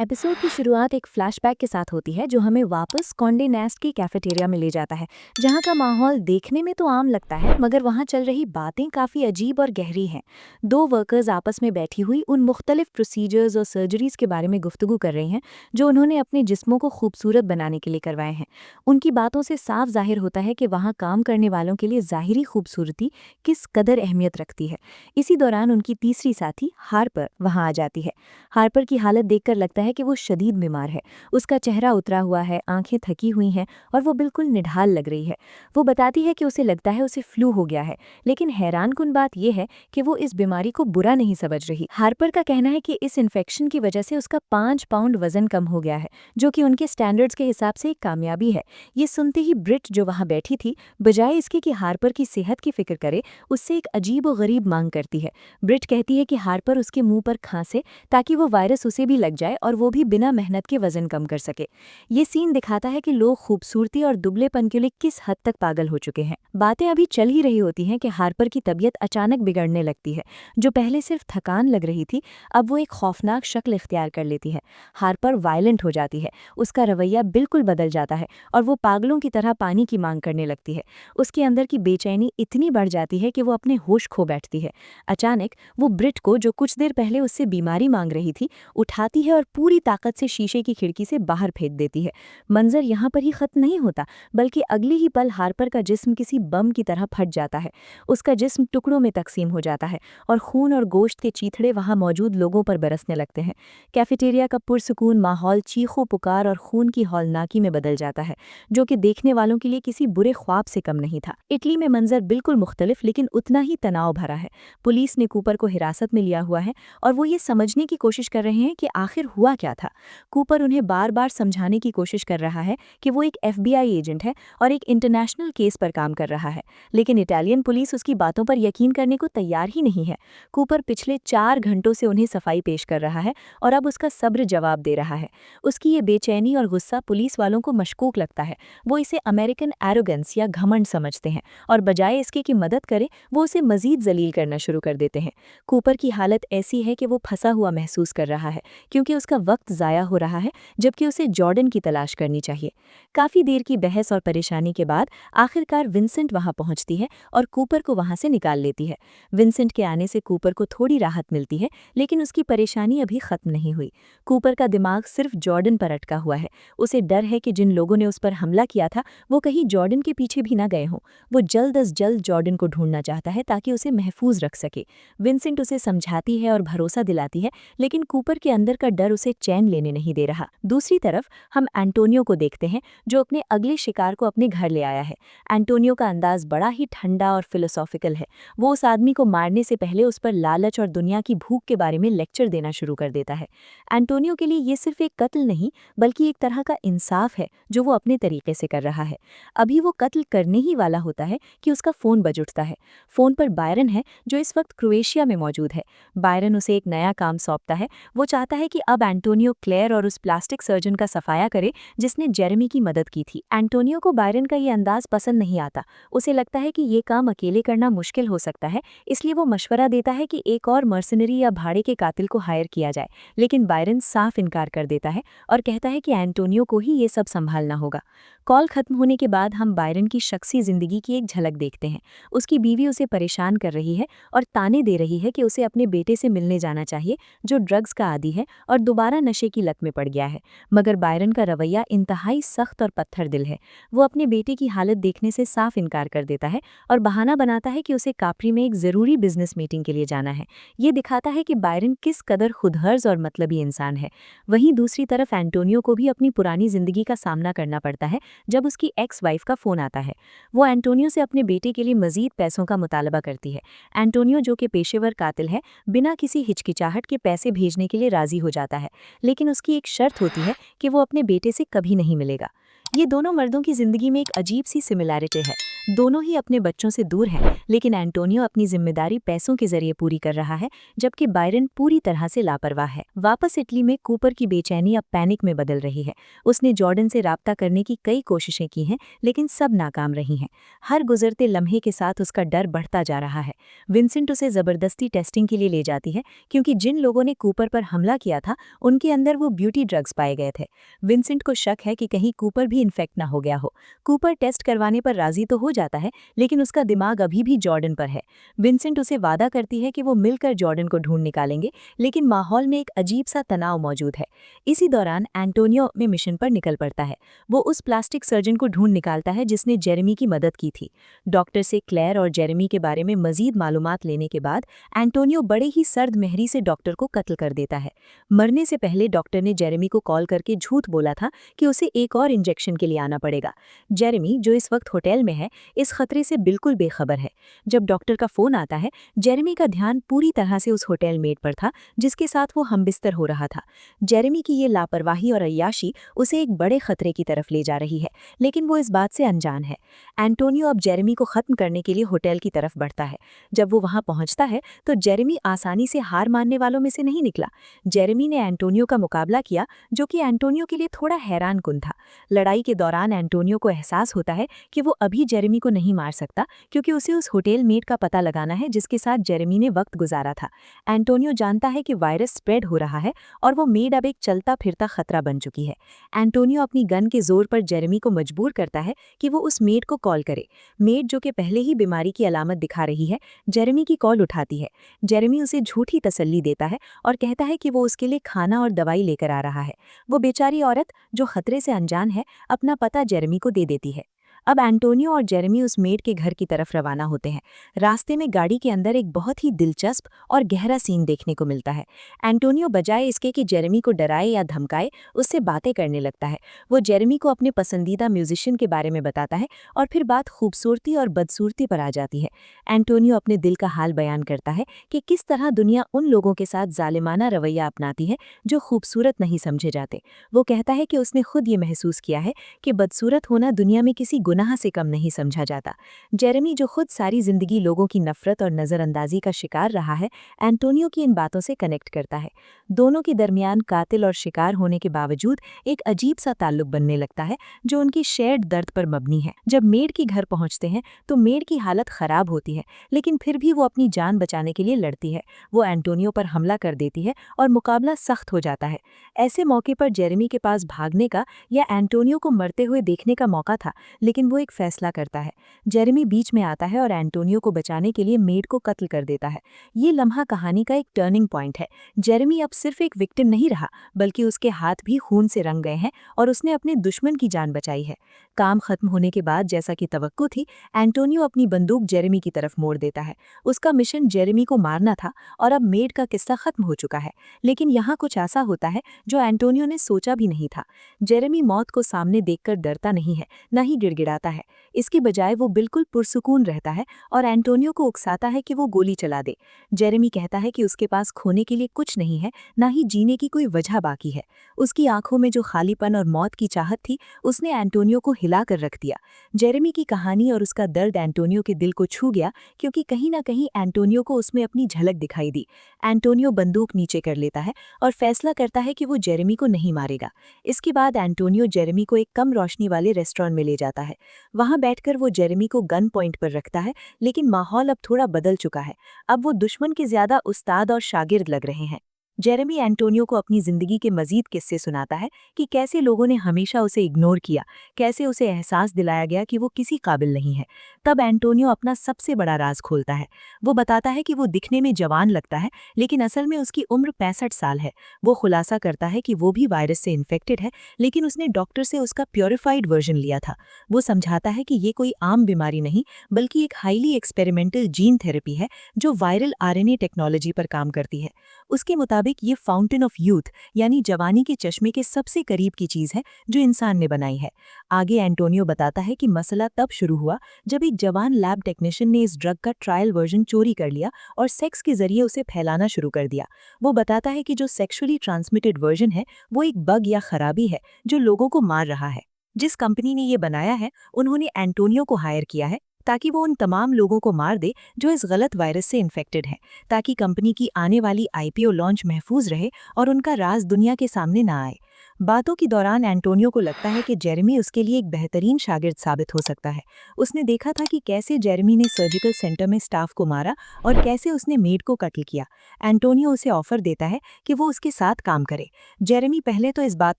Episode की शुरुआत एक फ्लैशबैक के साथ होती है जो हमें वापस कॉन्डे नेस्ट की कैफेटेरिया में ले जाता है, जहाँ का माहौल देखने में तो आम लगता है मगर वहाँ चल रही बातें काफ़ी अजीब और गहरी हैं। दो वर्कर्स आपस में बैठी हुई उन मुख्तलिफ प्रोसीजर्स और सर्जरीज के बारे में गुफ्तगू कर रही हैं जो उन्होंने अपने जिस्मों को खूबसूरत बनाने के लिए करवाए हैं। उनकी बातों से साफ जाहिर होता है कि वहाँ काम करने वालों के लिए ज़ाहिरी खूबसूरती किस कदर अहमियत रखती है। इसी दौरान उनकी तीसरी साथी हार्पर वहाँ आ जाती है। हार्पर की हालत देखकर लगता है कि वो शदीद बीमार है। उसका चेहरा उतरा हुआ है, आंखें थकी हुई हैं और वो बिल्कुल निढाल लग रही है। वो बताती है कि उसे लगता है उसे फ्लू हो गया है, लेकिन हैरानकुन बात यह है कि वो इस बीमारी को बुरा नहीं समझ रही। हार्पर का कहना है कि इस इन्फेक्शन की वजह से उसका 5 पाउंड वजन कम हो गया है, जो कि उनके स्टैंडर्ड्स के हिसाब से एक कामयाबी है। ये सुनते ही ब्रिट जो वहाँ बैठी थी, बजाय इसके कि हार्पर की सेहत की फिक्र करे, उससे एक अजीब व गरीब मांग करती है। ब्रिट कहती है कि हार्पर उसके मुंह पर खांसे ताकि वो वायरस उसे भी लग जाए और वो भी बिना मेहनत के वजन कम कर सके। ये सीन दिखाता है कि लोग खूबसूरती और दुबलेपन के लिए किस हद तक पागल हो चुके हैं। बातें अभी चल ही रही होती हैं कि हार्पर की तबीयत अचानक बिगड़ने लगती है। जो पहले सिर्फ थकान लग रही थी, अब वो एक खौफनाक शक्ल इख्तियार कर लेती है। हार्पर वायलेंट हो जाती है, उसका रवैया बिल्कुल बदल जाता है और वो पागलों की तरह पानी की मांग करने लगती है। उसके अंदर की बेचैनी इतनी बढ़ जाती है कि वो अपने होश खो बैठती है। अचानक वो ब्रिट को, जो कुछ देर पहले उससे बीमारी मांग रही थी, उठाती है और पूरी ताकत से शीशे की खिड़की से बाहर फेंक देती है। मंजर यहाँ पर ही खत्म नहीं होता, बल्कि अगले ही पल हार्पर का जिस्म किसी बम की तरह फट जाता है। उसका जिस्म टुकड़ों में तकसीम हो जाता है और खून और गोश्त के चीथड़े वहाँ मौजूद लोगों पर बरसने लगते हैं। कैफेटेरिया का पुरसुकून माहौल चीखों पुकार और खून की हौलनाकी में बदल जाता है, जो कि देखने वालों के लिए किसी बुरे ख्वाब से कम नहीं था। इटली में मंजर बिल्कुल मुख्तलिफ लेकिन उतना ही तनाव भरा है। पुलिस ने कूपर को हिरासत में लिया हुआ है और वो ये समझने की कोशिश कर रहे हैं कि आखिर हुआ क्या था। कूपर उन्हें बार बार समझाने की कोशिश कर रहा है कि वो एक FBI एजेंट है और एक इंटरनेशनल केस पर काम कर रहा है, लेकिन इटालियन पुलिस उसकी बातों पर यकीन करने को तैयार ही नहीं है। कूपर पिछले 4 घंटों से उन्हें सफाई पेश कर रहा है और अब उसका सब्र जवाब दे रहा है। उसकी ये बेचैनी और गुस्सा पुलिस वालों को मशकूक लगता है। वो इसे अमेरिकन एरोगेंस या घमंड समझते हैं और बजाय इसके कि मदद करे, वो उसे मजीद जलील करना शुरू कर देते हैं। कूपर की हालत ऐसी है कि वो फंसा हुआ महसूस कर रहा है, क्योंकि उसका वक्त ज़ाया हो रहा है जबकि उसे जॉर्डन की तलाश करनी चाहिए। काफ़ी देर की बहस और परेशानी के बाद आखिरकार विंसेंट वहां पहुंचती है और कूपर को वहां से निकाल लेती है। विंसेंट के आने से कूपर को थोड़ी राहत मिलती है, लेकिन उसकी परेशानी अभी खत्म नहीं हुई। कूपर का दिमाग सिर्फ जॉर्डन पर अटका हुआ है। उसे डर है कि जिन लोगों ने उस पर हमला किया था वो कहीं जॉर्डन के पीछे भी ना गए हों। वो जल्द अज जल्द जॉर्डन को ढूंढना चाहता है ताकि उसे महफूज रख सके। विंसेंट उसे समझाती है और भरोसा दिलाती है, लेकिन कूपर के अंदर का डर उसे चैन लेने नहीं दे रहा। दूसरी तरफ हम एंटोनियो को देखते हैं, जो अपने अगले शिकार को अपने घर ले आया है। एंटोनियो का अंदाज बड़ा ही ठंडा और फिलोसॉफिकल है। वो उस आदमी को मारने से पहले उस पर लालच और दुनिया की भूख के बारे में लेक्चर देना शुरू कर देता है। एंटोनियो के लिए ये सिर्फ एक कत्ल नहीं, बल्कि एक तरह का इंसाफ है जो वो अपने तरीके से कर रहा है। अभी वो कत्ल करने ही वाला होता है कि उसका फ़ोन बज उठता है। फ़ोन पर बायरन है, जो इस वक्त क्रोएशिया में मौजूद है। बायरन उसे एक नया काम सौंपता है। वो चाहता है कि अब एंटोनियो क्लेयर और उस प्लास्टिक सर्जन का सफाया करे जिसने जेरेमी की मदद की थी। एंटोनियो को बायरन का ये अंदाज पसंद नहीं आता। उसे लगता है कि ये काम अकेले करना मुश्किल हो सकता है, इसलिए वो मशवरा देता है कि एक और मर्सनरी या भाड़े के कातिल को हायर किया जाए। लेकिन बायरन साफ इनकार कर देता है और कहता है कि एंटोनियो को ही ये सब संभालना होगा। कॉल खत्म होने के बाद हम बायरन की शख्सी जिंदगी की एक झलक देखते हैं। उसकी बीवी उसे परेशान कर रही है और ताने दे रही है कि उसे अपने बेटे से मिलने जाना चाहिए, जो ड्रग्स का आदी है और दोबारा नशे की लत में पड़ गया है। मगर बायरन का रवैया इंतहाई सख्त और पत्थर दिल है। वो अपने बेटे की हालत देखने से साफ इनकार कर देता है और बहाना बनाता है कि उसे कापरी में एक ज़रूरी बिजनेस मीटिंग के लिए जाना है। ये दिखाता है कि बायरन किस कदर खुदगर्ज और मतलबी इंसान है। वहीं दूसरी तरफ एंटोनियो को भी अपनी पुरानी जिंदगी का सामना करना पड़ता है जब उसकी एक्स वाइफ का फ़ोन आता है। वो एंटोनियो से अपने बेटे के लिए मज़ीद पैसों का मुतालबा करती है। एंटोनियो, जो कि पेशेवर कातिल है, बिना किसी हिचकिचाहट के पैसे भेजने के लिए राज़ी हो जाता है, लेकिन उसकी एक शर्त होती है कि वो अपने बेटे से कभी नहीं मिलेगा। ये दोनों मर्दों की जिंदगी में एक अजीब सी सिमिलैरिटी है। दोनों ही अपने बच्चों से दूर हैं, लेकिन एंटोनियो अपनी जिम्मेदारी पैसों के जरिए पूरी कर रहा है, जबकि बायरन पूरी तरह से लापरवाह है। वापस इटली में कूपर की बेचैनी अब पैनिक में बदल रही है। उसने जॉर्डन से राब्ता करने की कई कोशिशें की हैं, लेकिन सब नाकाम रही हैं। हर गुजरते लम्हे के साथ उसका डर बढ़ता जा रहा है। विंसेंट उसे जबरदस्ती टेस्टिंग के लिए ले जाती है, क्योंकि जिन लोगों ने कूपर पर हमला किया था उनके अंदर वो ब्यूटी ड्रग्स पाए गए थे। विंसेंट को शक है कि कहीं कूपर भी इन्फेक्ट ना हो गया हो। कूपर टेस्ट करवाने पर राजी तो हो जाता है, लेकिन उसका दिमाग अभी भी जॉर्डन पर है। विंसेंट उसे वादा करती है कि वो मिलकर जॉर्डन को ढूंढ निकालेंगे, लेकिन माहौल में एक अजीब सा तनाव मौजूद है। इसी दौरान एंटोनियो अपने मिशन पर निकल पड़ता है। वो उस प्लास्टिक सर्जन को ढूंढ निकालता है जिसने जेरेमी की मदद की थी। डॉक्टर से क्लेयर और जेरेमी के बारे में मजीद मालूमात लेने के बाद एंटोनियो बड़े ही सर्द मेहरी से डॉक्टर को कत्ल कर देता है। मरने से पहले डॉक्टर ने जेरेमी को कॉल करके झूठ बोला था कि उसे एक और इंजेक्शन के लिए आना पड़ेगा। जेरेमी, जो इस वक्त होटल में है, इस खतरे से बिल्कुल बेखबर है। जब डॉक्टर का फोन आता है, जेरेमी का ध्यान पूरी तरह से उस होटल मेट पर था जिसके साथ वो हमबिस्तर हो रहा था। जेरेमी की ये लापरवाही और अय्याशी उसे एक बड़े खतरे की तरफ ले जा रही है, लेकिन वो इस बात से अनजान है। एंटोनियो अब जेरेमी को खत्म करने के लिए होटल की तरफ बढ़ता है। जब वो वहां पहुंचता है तो जेरेमी आसानी से हार मानने वालों में से नहीं निकला। जेरेमी ने एंटोनियो का मुकाबला किया, जो कि एंटोनियो के लिए थोड़ा हैरानकुन था। लड़ाई के दौरान एंटोनियो को एहसास होता है कि वो अभी जेरेमी को नहीं मार सकता, क्योंकि उसे उस होटल मेट का पता लगाना है जिसके साथ जेरेमी ने वक्त गुजारा था। एंटोनियो जानता है कि वायरस स्प्रेड हो रहा है और वो मेड अब एक चलता फिरता खतरा बन चुकी है। एंटोनियो अपनी गन के जोर पर जेरेमी को मजबूर करता है कि वो उस मेड को कॉल करे। मेड, जो कि पहले ही बीमारी की अलामत दिखा रही है, जेरेमी की कॉल उठाती है। जेरेमी उसे झूठी तसल्ली देता है और कहता है कि वो उसके लिए खाना और दवाई लेकर आ रहा है। वो बेचारी औरत, जो खतरे से अनजान है, अपना पता जेरेमी को दे देती है। अब एंटोनियो और जेरेमी उस मेड के घर की तरफ रवाना होते हैं। रास्ते में गाड़ी के अंदर एक बहुत ही दिलचस्प और गहरा सीन देखने को मिलता है। एंटोनियो बजाय इसके कि जेरेमी को डराए या धमकाए, उससे बातें करने लगता है। वो जेरेमी को अपने पसंदीदा म्यूजिशियन के बारे में बताता है और फिर बात खूबसूरती और बदसूरती पर आ जाती है। एंटोनियो अपने दिल का हाल बयान करता है कि किस तरह दुनिया उन लोगों के साथ जालिमाना रवैया अपनाती है जो खूबसूरत नहीं समझे जाते। वो कहता है कि उसने खुद ये महसूस किया है कि बदसूरत होना दुनिया में किसी गुनाह से कम नहीं समझा जाता। जेरेमी, जो खुद सारी जिंदगी लोगों की नफरत और नजरअंदाजी का शिकार रहा है, एंटोनियो की इन बातों से कनेक्ट करता है। दोनों के दरमियान कातिल और शिकार होने के बावजूद एक अजीब सा ताल्लुक बनने लगता है, जो उनकी शेयर्ड दर्द पर मबनी है। जब मेड के घर पहुंचते हैं तो मेड की हालत खराब होती है, लेकिन फिर भी वो अपनी जान बचाने के लिए लड़ती है। वो एंटोनियो पर हमला कर देती है और मुकाबला सख्त हो जाता है। ऐसे मौके पर जेरेमी के पास भागने का या एंटोनियो को मरते हुए देखने का मौका था, लेकिन वो एक फैसला करता है। जेरेमी बीच में आता है और एंटोनियो को बचाने के लिए मेड को कत्ल कर देता है। ये लम्हा कहानी का एक टर्निंग पॉइंट है। जेरेमी अब सिर्फ एक विक्टिम नहीं रहा, बल्कि उसके हाथ भी खून से रंग गए हैं और उसने अपने दुश्मन की जान बचाई है। काम खत्म होने के बाद, जैसा कि तवक्को थी, एंटोनियो अपनी बंदूक जेरेमी की तरफ मोड़ देता है। उसका मिशन जेरेमी को मारना था और अब मेड का किस्सा खत्म हो चुका है। लेकिन यहाँ कुछ ऐसा होता है जो एंटोनियो ने सोचा भी नहीं था। जेरेमी मौत को सामने देखकर डरता नहीं है, न ही गिड़गिड़ाता है। इसके बजाय वो बिल्कुल पुरसुकून रहता है और एंटोनियो को उकसाता है कि वो गोली चला दे। जेरेमी कहता है कि उसके पास खोने के लिए कुछ नहीं है, न ही जीने की कोई वजह बाकी है। उसकी आंखों में जो खालीपन और मौत की चाहत थी, उसने एंटोनियो को हिला कर रख दिया। जेरेमी की कहानी और उसका दर्द एंटोनियो के दिल को छू गया, क्योंकि कहीं ना कहीं एंटोनियो को उसमें अपनी झलक दिखाई दी। एंटोनियो बंदूक नीचे कर लेता है और फैसला करता है कि वो जेरेमी को नहीं मारेगा। इसके बाद एंटोनियो जेरेमी को एक कम रोशनी वाले रेस्टोरेंट में ले जाता है। वहां बैठकर वो जेरेमी को गन पॉइंट पर रखता है, लेकिन माहौल अब थोड़ा बदल चुका है। अब वो दुश्मन के ज्यादा उस्ताद और शागिर्द लग रहे हैं। जेरेमी एंटोनियो को अपनी जिंदगी के मजीद किस्से सुनाता है कि कैसे लोगों ने हमेशा उसे इग्नोर किया, कैसे उसे एहसास दिलाया गया कि वो किसी काबिल नहीं है। तब एंटोनियो अपना सबसे बड़ा राज खोलता है। वो बताता है कि वो दिखने में जवान लगता है, लेकिन असल में उसकी उम्र 65 साल है। वो खुलासा करता है कि वो भी वायरस से इन्फेक्टेड है, लेकिन उसने डॉक्टर से उसका प्योरीफाइड वर्जन लिया था। वो समझाता है कि ये कोई आम बीमारी नहीं, बल्कि एक हाईली एक्सपेरिमेंटल जीन थेरेपी है जो वायरल आरएनए टेक्नोलॉजी पर काम करती है। उसके मुताबिक ये फाउंटेन ऑफ यूथ, यानी जवानी के चश्मे के सबसे करीब की चीज है जो इंसान ने बनाई है। आगे एंटोनियो बताता है कि मसला तब शुरू हुआ जब एक जवान लैब टेक्नीशियन ने इस ड्रग का ट्रायल वर्जन चोरी कर लिया और सेक्स के जरिए उसे फैलाना शुरू कर दिया। वो बताता है कि जो सेक्सुअली ट्रांसमिटेड वर्जन है वो एक बग या खराबी है जो लोगों को मार रहा है। जिस कंपनी ने ये बनाया है उन्होंने एंटोनियो को हायर किया है ताकि वो उन तमाम लोगों को मार दे जो इस गलत वायरस से इन्फेक्टेड हैं, ताकि कंपनी की आने वाली आईपीओ लॉन्च महफूज रहे और उनका राज दुनिया के सामने ना आए। बातों के दौरान एंटोनियो को लगता है कि जेरेमी उसके लिए एक बेहतरीन शागिर्द साबित हो सकता है। उसने देखा था कि कैसे जेरेमी ने सर्जिकल सेंटर में स्टाफ को मारा और कैसे उसने मेड को कत्ल किया। एंटोनियो उसे ऑफर देता है कि वो उसके साथ काम करे। जेरेमी पहले तो इस बात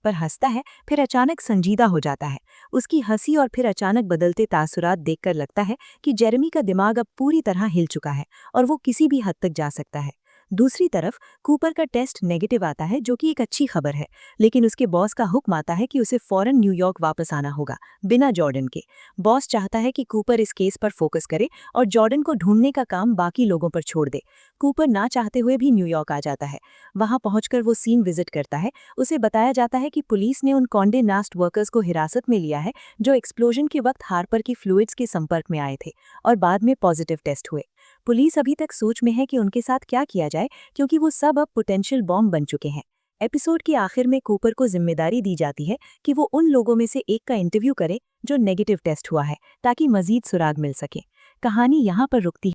पर हंसता है, फिर अचानक संजीदा हो जाता है। उसकी हंसी और फिर अचानक बदलते तासुरात देखकर लगता है कि जेरेमी का दिमाग अब पूरी तरह हिल चुका है और वो किसी भी हद तक जा सकता है। दूसरी तरफ कूपर का टेस्ट नेगेटिव आता है, जो कि एक अच्छी खबर है, लेकिन उसके बॉस का हुक्म आता है कि उसे फौरन न्यूयॉर्क वापस आना होगा बिना जॉर्डन के। बॉस चाहता है कि कूपर इस केस पर फोकस करे और जॉर्डन को ढूंढने का काम बाकी लोगों पर छोड़ दे। कूपर ना चाहते हुए भी न्यूयॉर्क आ जाता है। वहां पहुंचकर वो सीन विजिट करता है। उसे बताया जाता है कि पुलिस ने उन कॉन्डे नास्ट वर्कर्स को हिरासत में लिया है जो एक्सप्लोजन के वक्त हार्पर की फ्लूइड्स के संपर्क में आए थे और बाद में पॉजिटिव टेस्ट हुए। पुलिस अभी तक सोच में है कि उनके साथ क्या किया जाए, क्योंकि वो सब अब पोटेंशियल बॉम्ब बन चुके हैं। एपिसोड के आखिर में कूपर को जिम्मेदारी दी जाती है कि वो उन लोगों में से एक का इंटरव्यू करे जो नेगेटिव टेस्ट हुआ है, ताकि मजीद सुराग मिल सके। कहानी यहाँ पर रुकती है।